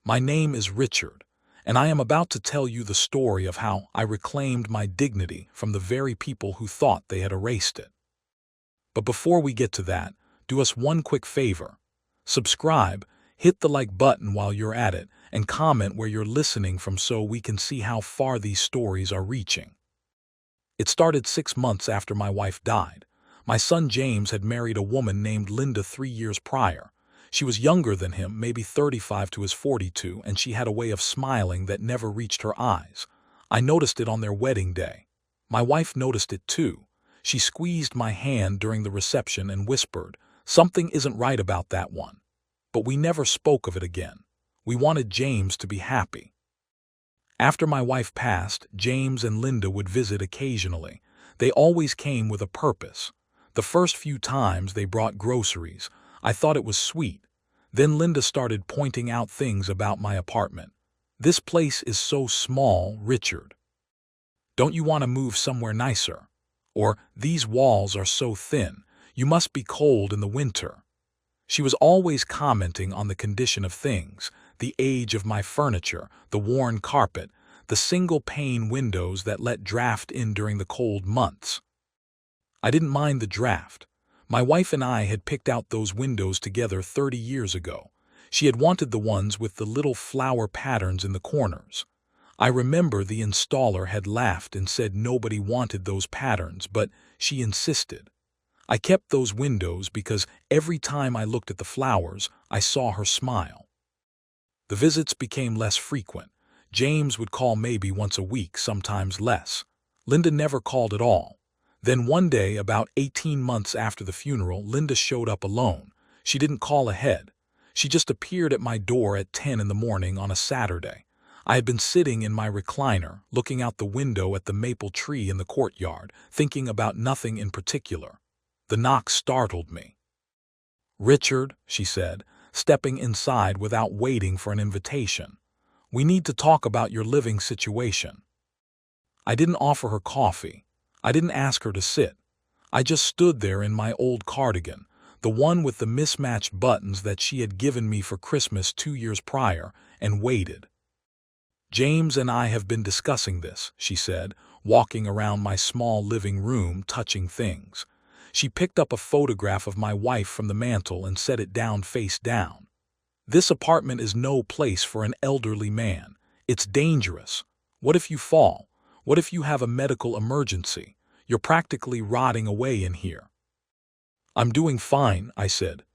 My name is Richard, and I am about to tell you the story of how I reclaimed my dignity from the very people who thought they had erased it. But before we get to that, do us one quick favor. Subscribe, hit the like button while you're at it, and comment where you're listening from so we can see how far these stories are reaching. It started 6 months after my wife died. My son James had married a woman named Linda 3 years prior. She was younger than him, maybe 35 to his 42, and she had a way of smiling that never reached her eyes. I noticed it on their wedding day. My wife noticed it too. She squeezed my hand during the reception and whispered, "Something isn't right about that one." But we never spoke of it again. We wanted James to be happy. After my wife passed, James and Linda would visit occasionally. They always came with a purpose. The first few times they brought groceries. I thought it was sweet. Then Linda started pointing out things about my apartment. "This place is so small, Richard. Don't you want to move somewhere nicer?" Or, "These walls are so thin. You must be cold in the winter." She was always commenting on the condition of things, the age of my furniture, the worn carpet, the single-pane windows that let draft in during the cold months. I didn't mind the draft. My wife and I had picked out those windows together 30 years ago. She had wanted the ones with the little flower patterns in the corners. I remember the installer had laughed and said nobody wanted those patterns, but she insisted. I kept those windows because every time I looked at the flowers, I saw her smile. The visits became less frequent. James would call maybe once a week, sometimes less. Linda never called at all. Then one day, about 18 months after the funeral, Linda showed up alone. She didn't call ahead. She just appeared at my door at 10 in the morning on a Saturday. I had been sitting in my recliner, looking out the window at the maple tree in the courtyard, thinking about nothing in particular. The knock startled me. "Richard," she said, stepping inside without waiting for an invitation. "We need to talk about your living situation." I didn't offer her coffee. I didn't ask her to sit. I just stood there in my old cardigan, the one with the mismatched buttons that she had given me for Christmas 2 years prior, and waited. "James and I have been discussing this," she said, walking around my small living room, touching things. She picked up a photograph of my wife from the mantel and set it down face down. "This apartment is no place for an elderly man. It's dangerous. What if you fall? What if you have a medical emergency? You're practically rotting away in here." "I'm doing fine," I said.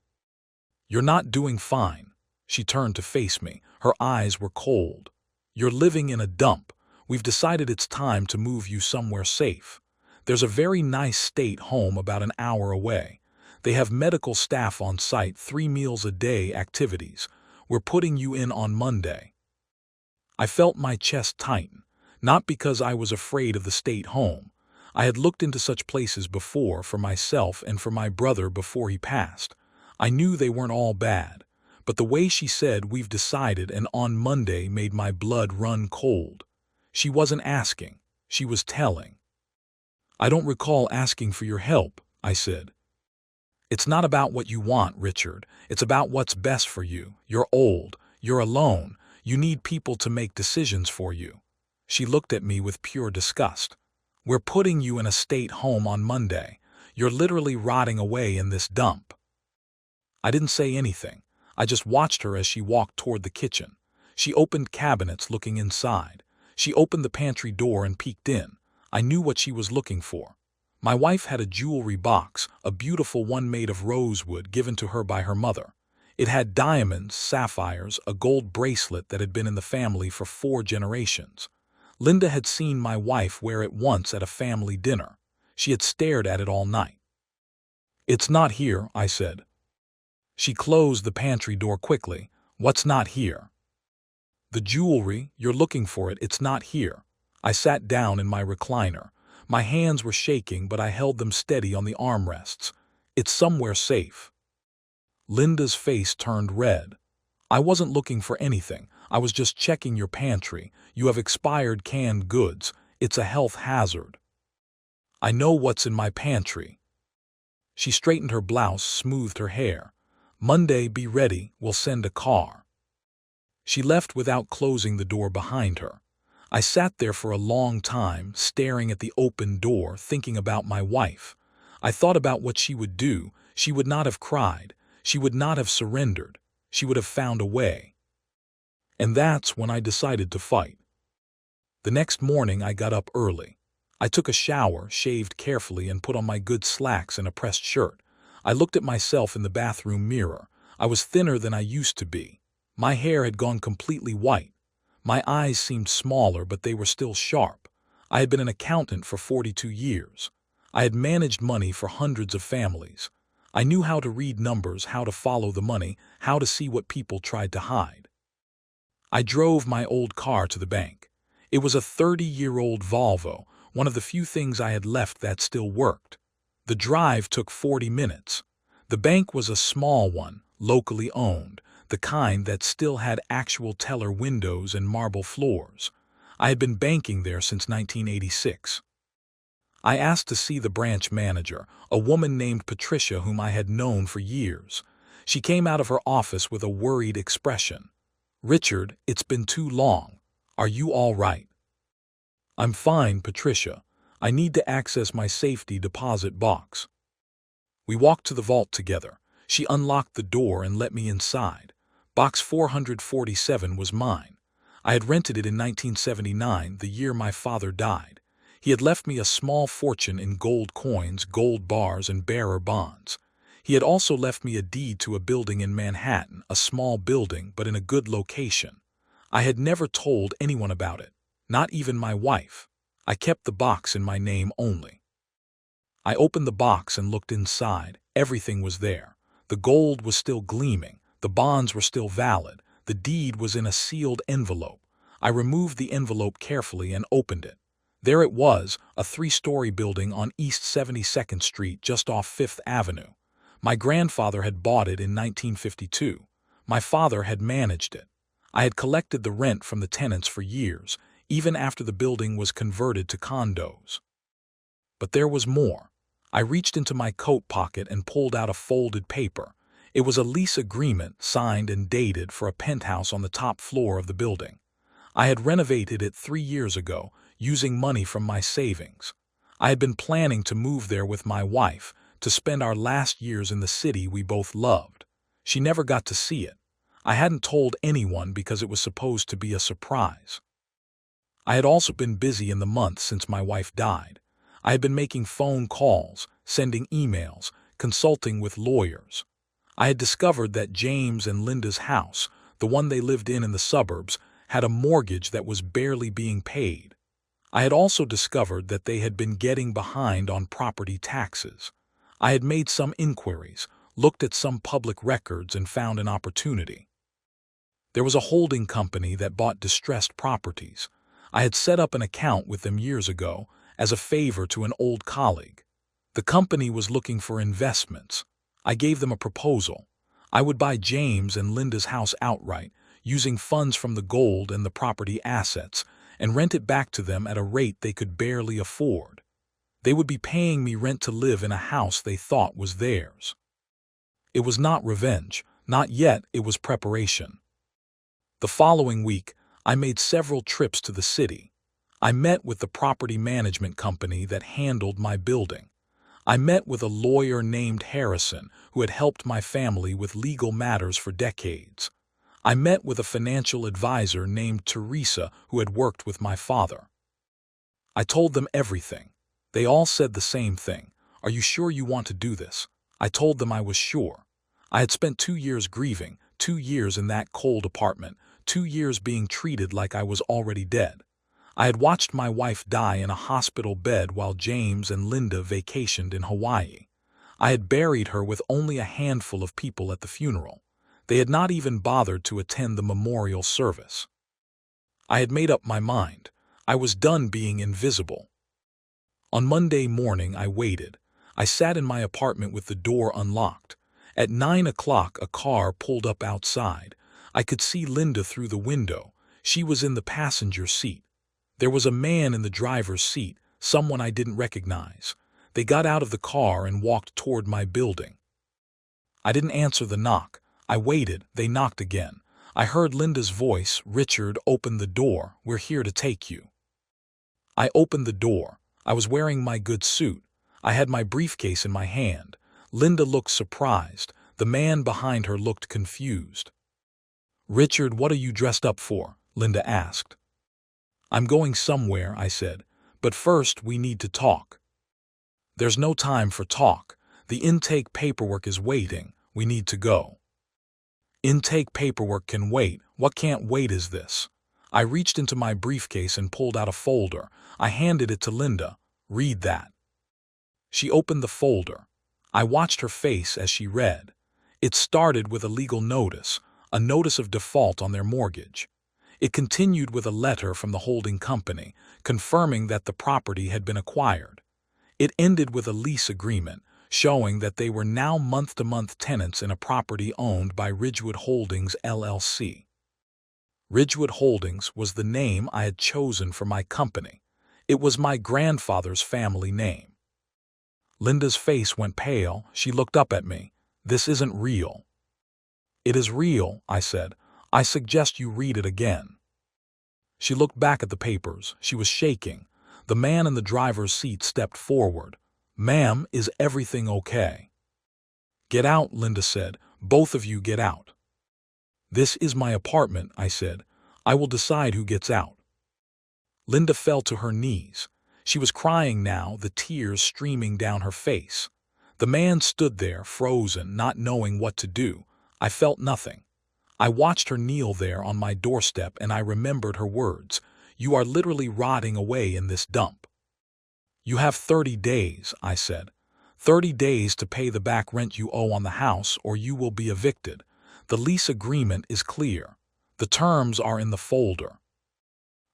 "You're not doing fine." She turned to face me. Her eyes were cold. "You're living in a dump. We've decided it's time to move you somewhere safe. There's a very nice state home about an hour away. They have medical staff on site, 3 meals a day activities. We're putting you in on Monday." I felt my chest tighten, not because I was afraid of the state home. I had looked into such places before for myself and for my brother before he passed. I knew they weren't all bad. But the way she said, "We've decided," and "on Monday," made my blood run cold. She wasn't asking. She was telling. "I don't recall asking for your help," I said. "It's not about what you want, Richard. It's about what's best for you. You're old. You're alone. You need people to make decisions for you." She looked at me with pure disgust. "We're putting you in a state home on Monday. You're literally rotting away in this dump." I didn't say anything. I just watched her as she walked toward the kitchen. She opened cabinets, looking inside. She opened the pantry door and peeked in. I knew what she was looking for. My wife had a jewelry box, a beautiful one made of rosewood given to her by her mother. It had diamonds, sapphires, a gold bracelet that had been in the family for 4 generations. Linda had seen my wife wear it once at a family dinner. She had stared at it all night. "It's not here," I said. She closed the pantry door quickly. "What's not here?" "The jewelry. You're looking for it. It's not here." I sat down in my recliner. My hands were shaking, but I held them steady on the armrests. "It's somewhere safe." Linda's face turned red. "I wasn't looking for anything. I was just checking your pantry. You have expired canned goods. It's a health hazard." "I know what's in my pantry." She straightened her blouse, smoothed her hair. "Monday, be ready. We'll send a car." She left without closing the door behind her. I sat there for a long time, staring at the open door, thinking about my wife. I thought about what she would do. She would not have cried. She would not have surrendered. She would have found a way. And that's when I decided to fight. The next morning I got up early. I took a shower, shaved carefully, and put on my good slacks and a pressed shirt. I looked at myself in the bathroom mirror. I was thinner than I used to be. My hair had gone completely white. My eyes seemed smaller, but they were still sharp. I had been an accountant for 42 years. I had managed money for hundreds of families. I knew how to read numbers, how to follow the money, how to see what people tried to hide. I drove my old car to the bank. It was a 30-year-old Volvo, one of the few things I had left that still worked. The drive took 40 minutes. The bank was a small one, locally owned, the kind that still had actual teller windows and marble floors. I had been banking there since 1986. I asked to see the branch manager, a woman named Patricia whom I had known for years. She came out of her office with a worried expression. "Richard, it's been too long. Are you all right?" "I'm fine, Patricia. I need to access my safety deposit box." We walked to the vault together. She unlocked the door and let me inside. Box 447 was mine. I had rented it in 1979, the year my father died. He had left me a small fortune in gold coins, gold bars, and bearer bonds. He had also left me a deed to a building in Manhattan, a small building but in a good location. I had never told anyone about it, not even my wife. I kept the box in my name only. I opened the box and looked inside. Everything was there. The gold was still gleaming. The bonds were still valid. The deed was in a sealed envelope. I removed the envelope carefully and opened it. There it was, a 3-story building on East 72nd Street just off 5th Avenue. My grandfather had bought it in 1952. My father had managed it. I had collected the rent from the tenants for years, even after the building was converted to condos. But there was more. I reached into my coat pocket and pulled out a folded paper. It was a lease agreement, signed and dated, for a penthouse on the top floor of the building. I had renovated it 3 years ago, using money from my savings. I had been planning to move there with my wife, to spend our last years in the city we both loved. She never got to see it. I hadn't told anyone because it was supposed to be a surprise. I had also been busy in the months since my wife died. I had been making phone calls, sending emails, consulting with lawyers. I had discovered that James and Linda's house, the one they lived in the suburbs, had a mortgage that was barely being paid. I had also discovered that they had been getting behind on property taxes. I had made some inquiries, looked at some public records, and found an opportunity. There was a holding company that bought distressed properties. I had set up an account with them years ago as a favor to an old colleague. The company was looking for investments. I gave them a proposal. I would buy James and Linda's house outright, using funds from the gold and the property assets, and rent it back to them at a rate they could barely afford. They would be paying me rent to live in a house they thought was theirs. It was not revenge. Not yet. It was preparation. The following week, I made several trips to the city. I met with the property management company that handled my building. I met with a lawyer named Harrison who had helped my family with legal matters for decades. I met with a financial advisor named Teresa who had worked with my father. I told them everything. They all said the same thing. "Are you sure you want to do this?" I told them I was sure. I had spent 2 years grieving, 2 years in that cold apartment, 2 years being treated like I was already dead. I had watched my wife die in a hospital bed while James and Linda vacationed in Hawaii. I had buried her with only a handful of people at the funeral. They had not even bothered to attend the memorial service. I had made up my mind. I was done being invisible. On Monday morning I waited. I sat in my apartment with the door unlocked. At 9 o'clock a car pulled up outside. I could see Linda through the window. She was in the passenger seat. There was a man in the driver's seat, someone I didn't recognize. They got out of the car and walked toward my building. I didn't answer the knock. I waited. They knocked again. I heard Linda's voice. "Richard, open the door. We're here to take you." I opened the door. I was wearing my good suit. I had my briefcase in my hand. Linda looked surprised. The man behind her looked confused. "Richard, what are you dressed up for?" Linda asked. "I'm going somewhere," I said. "But first we need to talk." "There's no time for talk. The intake paperwork is waiting. We need to go." "Intake paperwork can wait. What can't wait is this." I reached into my briefcase and pulled out a folder. I handed it to Linda. "Read that." She opened the folder. I watched her face as she read. It started with a legal notice, a notice of default on their mortgage. It continued with a letter from the holding company, confirming that the property had been acquired. It ended with a lease agreement, showing that they were now month-to-month tenants in a property owned by Ridgewood Holdings, LLC. Ridgewood Holdings was the name I had chosen for my company. It was my grandfather's family name. Linda's face went pale. She looked up at me. "This isn't real." "It is real," I said. "I suggest you read it again." She looked back at the papers. She was shaking. The man in the driver's seat stepped forward. "Ma'am, is everything okay?" "Get out," Linda said. "Both of you get out." "This is my apartment," I said. "I will decide who gets out." Linda fell to her knees. She was crying now, the tears streaming down her face. The man stood there, frozen, not knowing what to do. I felt nothing. I watched her kneel there on my doorstep, and I remembered her words. "You are literally rotting away in this dump." "You have 30 days, I said. 30 days to pay the back rent you owe on the house, or you will be evicted. The lease agreement is clear. The terms are in the folder."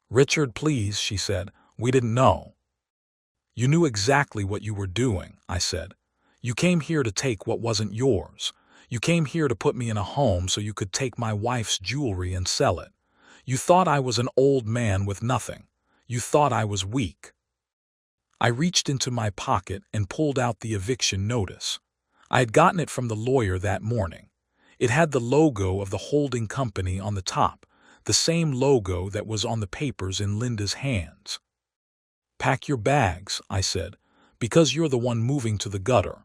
"Richard, please," she said. "We didn't know." "You knew exactly what you were doing," I said. "You came here to take what wasn't yours. You came here to put me in a home so you could take my wife's jewelry and sell it. You thought I was an old man with nothing. You thought I was weak." I reached into my pocket and pulled out the eviction notice. I had gotten it from the lawyer that morning. It had the logo of the holding company on the top, the same logo that was on the papers in Linda's hands. "Pack your bags," I said, "because you're the one moving to the gutter."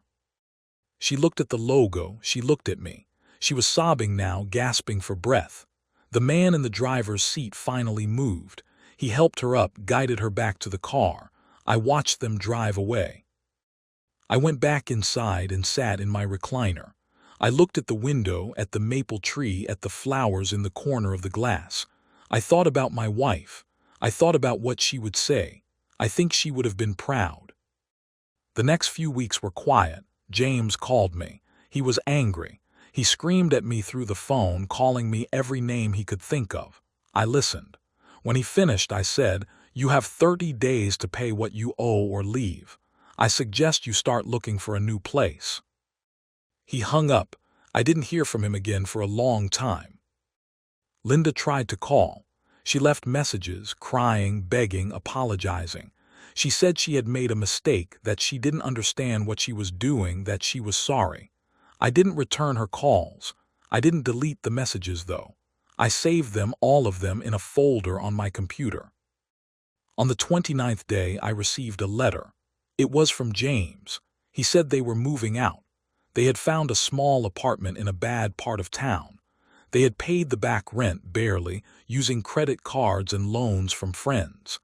She looked at the logo. She looked at me. She was sobbing now, gasping for breath. The man in the driver's seat finally moved. He helped her up, guided her back to the car. I watched them drive away. I went back inside and sat in my recliner. I looked at the window, at the maple tree, at the flowers in the corner of the glass. I thought about my wife. I thought about what she would say. I think she would have been proud. The next few weeks were quiet. James called me. He was angry. He screamed at me through the phone, calling me every name he could think of. I listened. When he finished, I said, "You have 30 days to pay what you owe or leave. I suggest you start looking for a new place." He hung up. I didn't hear from him again for a long time. Linda tried to call. She left messages, crying, begging, apologizing. She said she had made a mistake, that she didn't understand what she was doing, that she was sorry. I didn't return her calls. I didn't delete the messages, though. I saved them, all of them, in a folder on my computer. On the 29th day, I received a letter. It was from James. He said they were moving out. They had found a small apartment in a bad part of town. They had paid the back rent barely, using credit cards and loans from friends.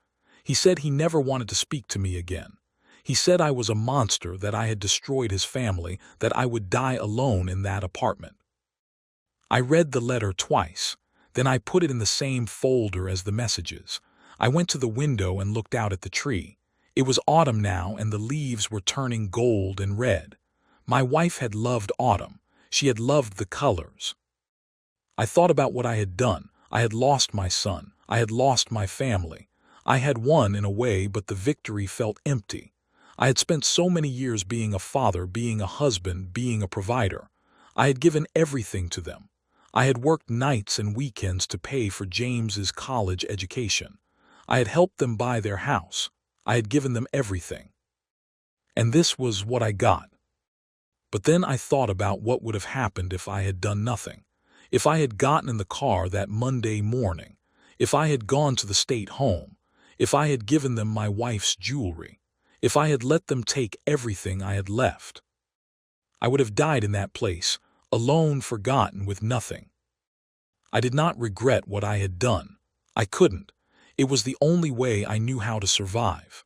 He said he never wanted to speak to me again. He said I was a monster, that I had destroyed his family, that I would die alone in that apartment. I read the letter twice. Then I put it in the same folder as the messages. I went to the window and looked out at the tree. It was autumn now, and the leaves were turning gold and red. My wife had loved autumn. She had loved the colors. I thought about what I had done. I had lost my son. I had lost my family. I had won in a way, but the victory felt empty. I had spent so many years being a father, being a husband, being a provider. I had given everything to them. I had worked nights and weekends to pay for James's college education. I had helped them buy their house. I had given them everything. And this was what I got. But then I thought about what would have happened if I had done nothing. If I had gotten in the car that Monday morning, if I had gone to the state home, if I had given them my wife's jewelry, if I had let them take everything I had left, I would have died in that place, alone, forgotten, with nothing. I did not regret what I had done. I couldn't. It was the only way I knew how to survive.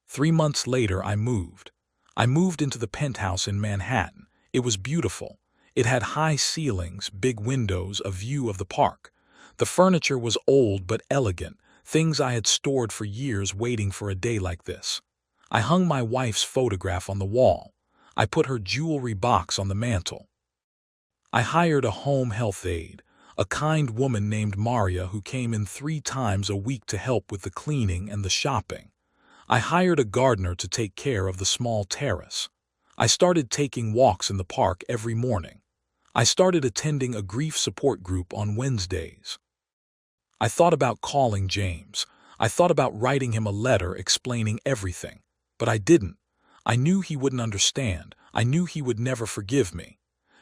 3 months later, I moved. I moved into the penthouse in Manhattan. It was beautiful. It had high ceilings, big windows, a view of the park. The furniture was old but elegant, things I had stored for years waiting for a day like this. I hung my wife's photograph on the wall. I put her jewelry box on the mantel. I hired a home health aide, a kind woman named Maria who came in 3 times a week to help with the cleaning and the shopping. I hired a gardener to take care of the small terrace. I started taking walks in the park every morning. I started attending a grief support group on Wednesdays. I thought about calling James. I thought about writing him a letter explaining everything. But I didn't. I knew he wouldn't understand. I knew he would never forgive me.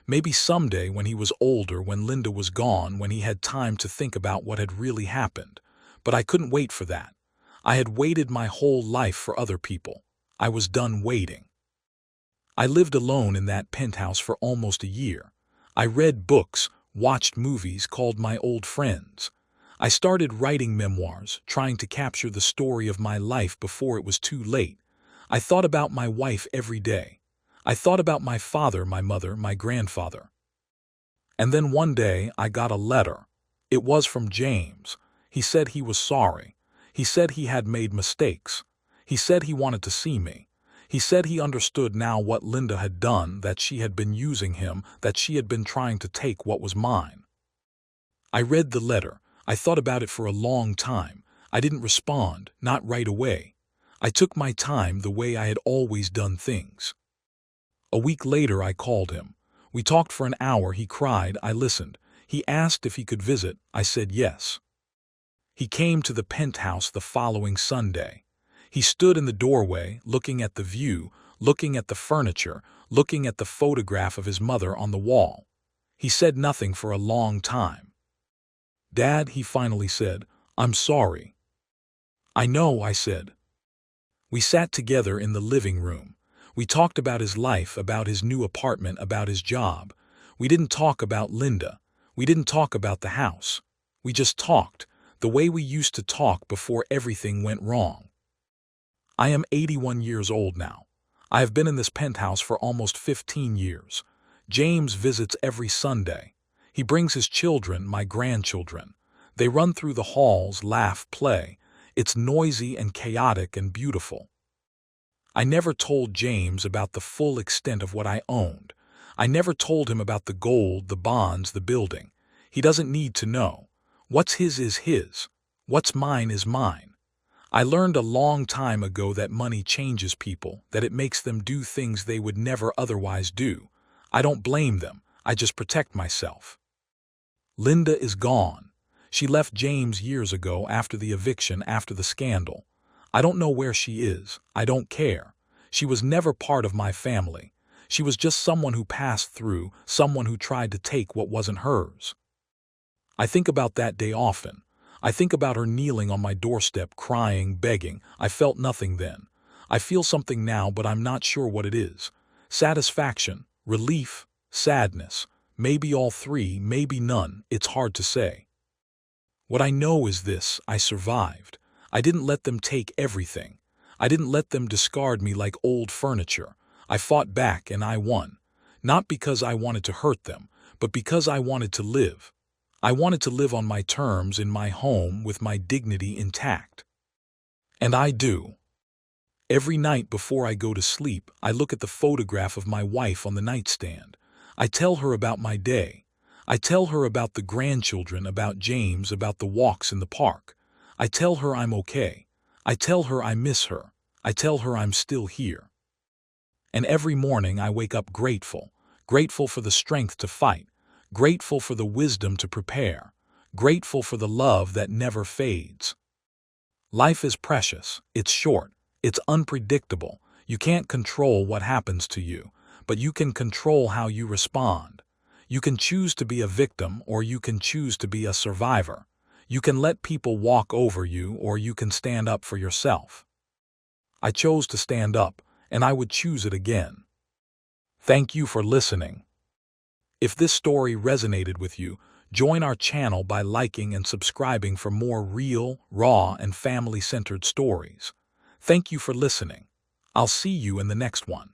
Maybe someday when he was older, when Linda was gone, when he had time to think about what had really happened. But I couldn't wait for that. I had waited my whole life for other people. I was done waiting. I lived alone in that penthouse for almost a year. I read books, watched movies, called my old friends. I started writing memoirs, trying to capture the story of my life before it was too late. I thought about my wife every day. I thought about my father, my mother, my grandfather. And then one day I got a letter. It was from James. He said he was sorry. He said he had made mistakes. He said he wanted to see me. He said he understood now what Linda had done, that she had been using him, that she had been trying to take what was mine. I read the letter. I thought about it for a long time. I didn't respond, not right away. I took my time the way I had always done things. A week later I called him. We talked for an hour. He cried. I listened. He asked if he could visit. I said yes. He came to the penthouse the following Sunday. He stood in the doorway, looking at the view, looking at the furniture, looking at the photograph of his mother on the wall. He said nothing for a long time. "Dad," he finally said, "I'm sorry." "I know," I said. We sat together in the living room. We talked about his life, about his new apartment, about his job. We didn't talk about Linda. We didn't talk about the house. We just talked, the way we used to talk before everything went wrong. I am 81 years old now. I have been in this penthouse for almost 15 years. James visits every Sunday. He brings his children, my grandchildren. They run through the halls, laugh, play. It's noisy and chaotic and beautiful. I never told James about the full extent of what I owned. I never told him about the gold, the bonds, the building. He doesn't need to know. What's his is his. What's mine is mine. I learned a long time ago that money changes people, that it makes them do things they would never otherwise do. I don't blame them. I just protect myself. Linda is gone. She left James years ago, after the eviction, after the scandal. I don't know where she is. I don't care. She was never part of my family. She was just someone who passed through, someone who tried to take what wasn't hers. I think about that day often. I think about her kneeling on my doorstep, crying, begging. I felt nothing then. I feel something now, but I'm not sure what it is. Satisfaction, relief, sadness. Maybe all three, maybe none. It's hard to say. What I know is this: I survived. I didn't let them take everything. I didn't let them discard me like old furniture. I fought back and I won. Not because I wanted to hurt them, but because I wanted to live. I wanted to live on my terms, in my home, with my dignity intact. And I do. Every night before I go to sleep, I look at the photograph of my wife on the nightstand. I tell her about my day. I tell her about the grandchildren, about James, about the walks in the park. I tell her I'm okay. I tell her I miss her. I tell her I'm still here. And every morning I wake up grateful, grateful for the strength to fight, grateful for the wisdom to prepare, grateful for the love that never fades. Life is precious, it's short, it's unpredictable. You can't control what happens to you, but you can control how you respond. You can choose to be a victim or you can choose to be a survivor. You can let people walk over you or you can stand up for yourself. I chose to stand up, and I would choose it again. Thank you for listening. If this story resonated with you, join our channel by liking and subscribing for more real, raw, and family-centered stories. Thank you for listening. I'll see you in the next one.